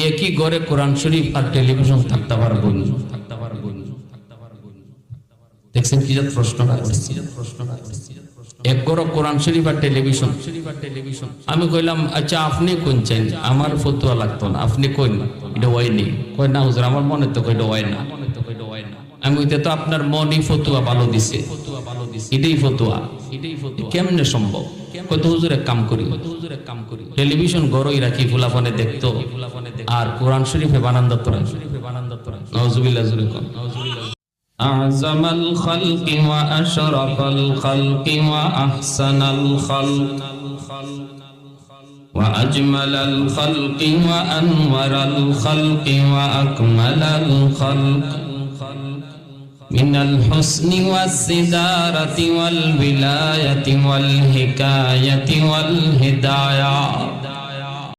একই ঘরে কোরআন শরীফ আর টেলিভিশন থাকতে পারবো না। দেখছেন কি জাত প্রশ্ন এক ঘর কোরআন শরীফ আর টেলিভিশন। আমি কইলাম আচ্ছা আপনি কোন চান, আমার ফতোয়া লাগতো না, আপনি কইন এটা হয় নি। কই না হুজুর আমার মনে তো কইটা হয় না। আমি কইতে তো আপনার মনই ফতোয়া ভালো দিছে, এটাই ফতোয়া, কেমনে সম্ভব? কত হুজুর এক কাম করি, টেলিভিশন ঘরই রাখি, ফুলাফানে দেখতো আর কোরআন শরীফে বানান্দত রাখি। নাউজুবিল্লাহ জুরে কোন أعظم الخلق وأشرف الخلق وأحسن الخلق وأجمل الخلق وأنور الخلق وأكمل الخلق من الحسن والصدارة والولاية والحكاية والهداية